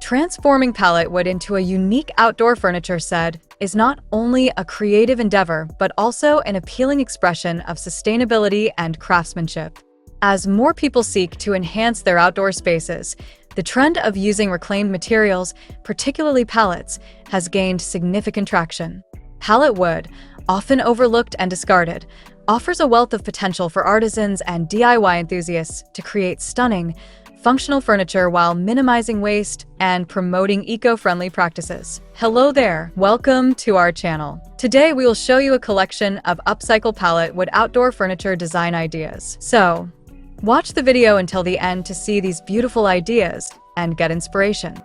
Transforming pallet wood into a unique outdoor furniture set is not only a creative endeavor, but also an appealing expression of sustainability and craftsmanship. As more people seek to enhance their outdoor spaces, the trend of using reclaimed materials, particularly pallets, has gained significant traction. Pallet wood, often overlooked and discarded, offers a wealth of potential for artisans and DIY enthusiasts to create stunning, functional furniture while minimizing waste and promoting eco-friendly practices. Hello there, welcome to our channel. Today we will show you a collection of upcycle pallet wood outdoor furniture design ideas. So, watch the video until the end to see these beautiful ideas and get inspiration.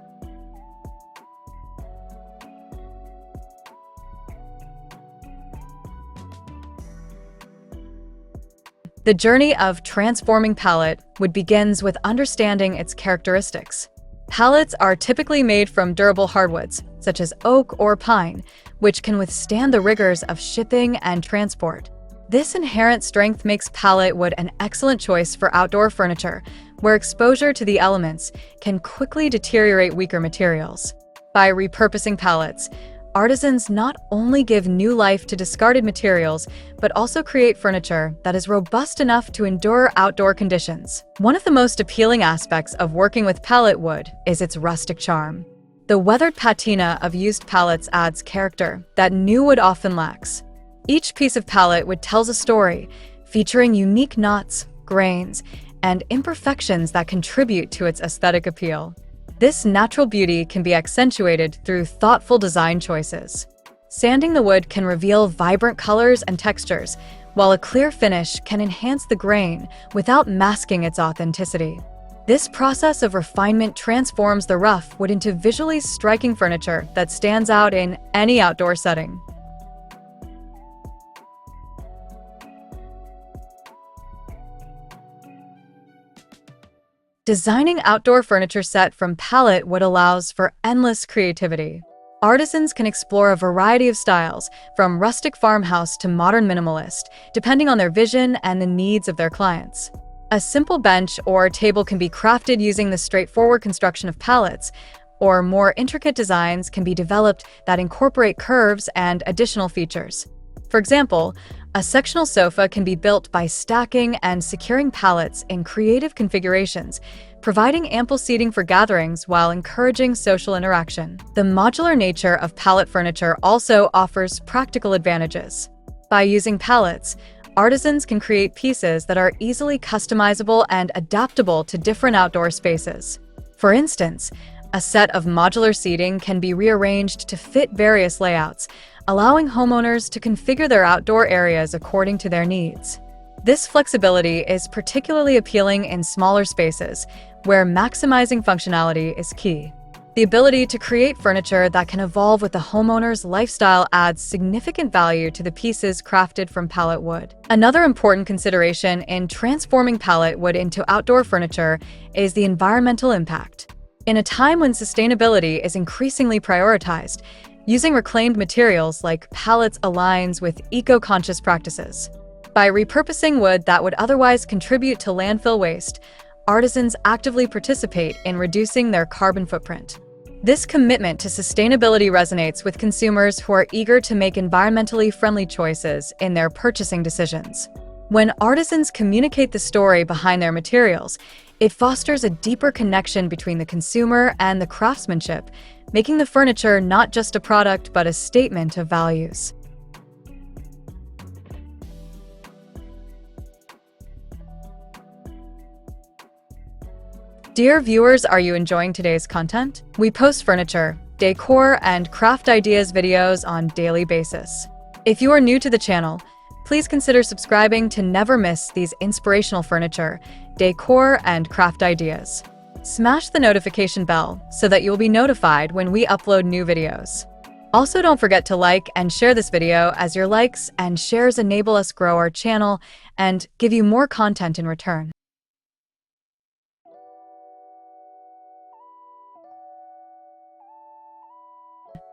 The journey of transforming pallet wood begins with understanding its characteristics. Pallets are typically made from durable hardwoods, such as oak or pine, which can withstand the rigors of shipping and transport. This inherent strength makes pallet wood an excellent choice for outdoor furniture, where exposure to the elements can quickly deteriorate weaker materials. By repurposing pallets, artisans not only give new life to discarded materials, but also create furniture that is robust enough to endure outdoor conditions. One of the most appealing aspects of working with pallet wood is its rustic charm. The weathered patina of used pallets adds character that new wood often lacks. Each piece of pallet wood tells a story, featuring unique knots, grains, and imperfections that contribute to its aesthetic appeal. This natural beauty can be accentuated through thoughtful design choices. Sanding the wood can reveal vibrant colors and textures, while a clear finish can enhance the grain without masking its authenticity. This process of refinement transforms the rough wood into visually striking furniture that stands out in any outdoor setting. Designing outdoor furniture set from pallet wood allows for endless creativity. Artisans can explore a variety of styles, from rustic farmhouse to modern minimalist, depending on their vision and the needs of their clients. A simple bench or table can be crafted using the straightforward construction of pallets, or more intricate designs can be developed that incorporate curves and additional features. For example, a sectional sofa can be built by stacking and securing pallets in creative configurations, providing ample seating for gatherings while encouraging social interaction. The modular nature of pallet furniture also offers practical advantages. By using pallets, artisans can create pieces that are easily customizable and adaptable to different outdoor spaces. For instance, a set of modular seating can be rearranged to fit various layouts, allowing homeowners to configure their outdoor areas according to their needs. This flexibility is particularly appealing in smaller spaces, where maximizing functionality is key. The ability to create furniture that can evolve with the homeowner's lifestyle adds significant value to the pieces crafted from pallet wood. Another important consideration in transforming pallet wood into outdoor furniture is the environmental impact. In a time when sustainability is increasingly prioritized, using reclaimed materials like pallets aligns with eco-conscious practices. By repurposing wood that would otherwise contribute to landfill waste, artisans actively participate in reducing their carbon footprint. This commitment to sustainability resonates with consumers who are eager to make environmentally friendly choices in their purchasing decisions. When artisans communicate the story behind their materials, it fosters a deeper connection between the consumer and the craftsmanship, making the furniture not just a product but a statement of values. Dear viewers, are you enjoying today's content? We post furniture, decor, and craft ideas videos on a daily basis. If you are new to the channel, please consider subscribing to never miss these inspirational furniture, decor, and craft ideas. Smash the notification bell so that you'll be notified when we upload new videos. Also, don't forget to like and share this video, as your likes and shares enable us grow our channel and give you more content in return.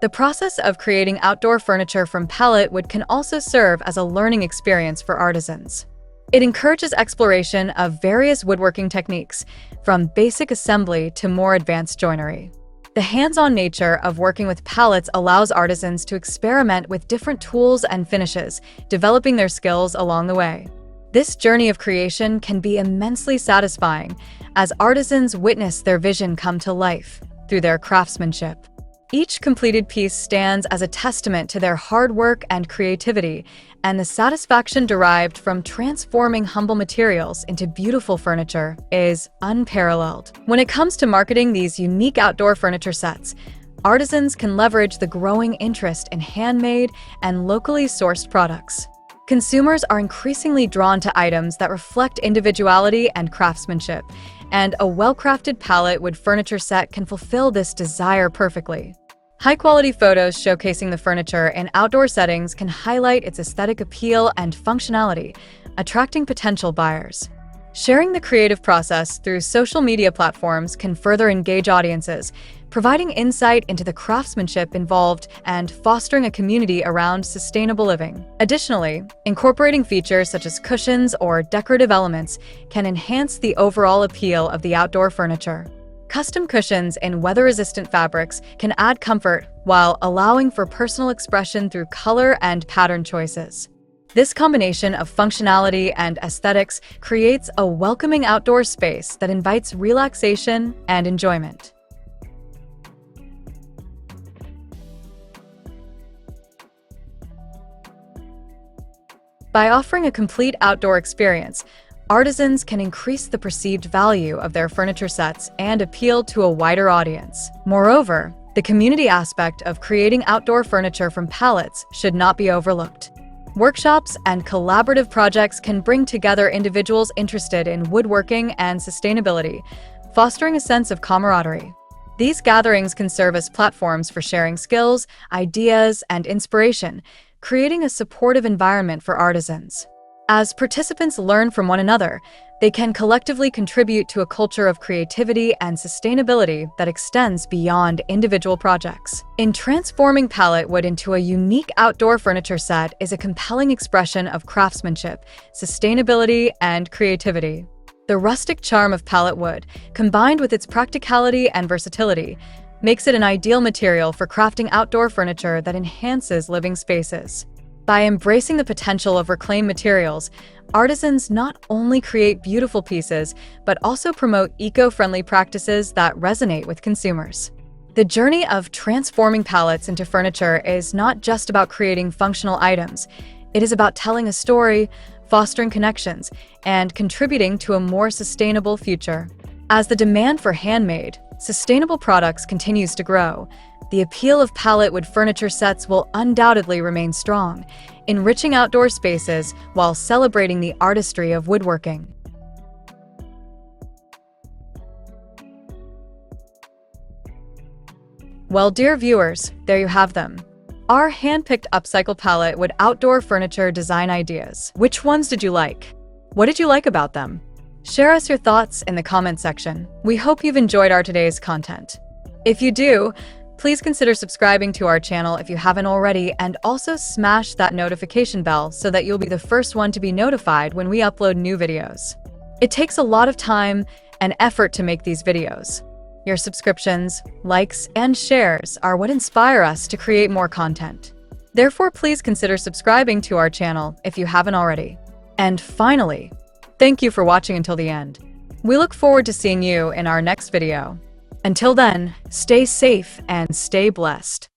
The process of creating outdoor furniture from pallet wood can also serve as a learning experience for artisans. It encourages exploration of various woodworking techniques, from basic assembly to more advanced joinery. The hands-on nature of working with pallets allows artisans to experiment with different tools and finishes, developing their skills along the way. This journey of creation can be immensely satisfying as artisans witness their vision come to life through their craftsmanship. Each completed piece stands as a testament to their hard work and creativity, and the satisfaction derived from transforming humble materials into beautiful furniture is unparalleled. When it comes to marketing these unique outdoor furniture sets, artisans can leverage the growing interest in handmade and locally sourced products. Consumers are increasingly drawn to items that reflect individuality and craftsmanship, and a well-crafted pallet wood furniture set can fulfill this desire perfectly. High-quality photos showcasing the furniture in outdoor settings can highlight its aesthetic appeal and functionality, attracting potential buyers. Sharing the creative process through social media platforms can further engage audiences, providing insight into the craftsmanship involved and fostering a community around sustainable living. Additionally, incorporating features such as cushions or decorative elements can enhance the overall appeal of the outdoor furniture. Custom cushions in weather-resistant fabrics can add comfort while allowing for personal expression through color and pattern choices. This combination of functionality and aesthetics creates a welcoming outdoor space that invites relaxation and enjoyment. By offering a complete outdoor experience, artisans can increase the perceived value of their furniture sets and appeal to a wider audience. Moreover, the community aspect of creating outdoor furniture from pallets should not be overlooked. Workshops and collaborative projects can bring together individuals interested in woodworking and sustainability, fostering a sense of camaraderie. These gatherings can serve as platforms for sharing skills, ideas, and inspiration, creating a supportive environment for artisans. As participants learn from one another, they can collectively contribute to a culture of creativity and sustainability that extends beyond individual projects. In transforming pallet wood into a unique outdoor furniture set is a compelling expression of craftsmanship, sustainability, and creativity. The rustic charm of pallet wood, combined with its practicality and versatility, makes it an ideal material for crafting outdoor furniture that enhances living spaces. By embracing the potential of reclaimed materials, artisans not only create beautiful pieces, but also promote eco-friendly practices that resonate with consumers. The journey of transforming pallets into furniture is not just about creating functional items. It is about telling a story, fostering connections, and contributing to a more sustainable future. As the demand for handmade, sustainable products continues to grow, the appeal of pallet wood furniture sets will undoubtedly remain strong, enriching outdoor spaces while celebrating the artistry of woodworking. Well, dear viewers, there you have them. Our hand-picked Upcycle pallet wood outdoor furniture design ideas. Which ones did you like? What did you like about them? Share us your thoughts in the comment section. We hope you've enjoyed our today's content. If you do, please consider subscribing to our channel if you haven't already, and also smash that notification bell so that you'll be the first one to be notified when we upload new videos. It takes a lot of time and effort to make these videos. Your subscriptions, likes, and shares are what inspire us to create more content. Therefore, please consider subscribing to our channel if you haven't already. And finally, thank you for watching until the end. We look forward to seeing you in our next video. Until then, stay safe and stay blessed.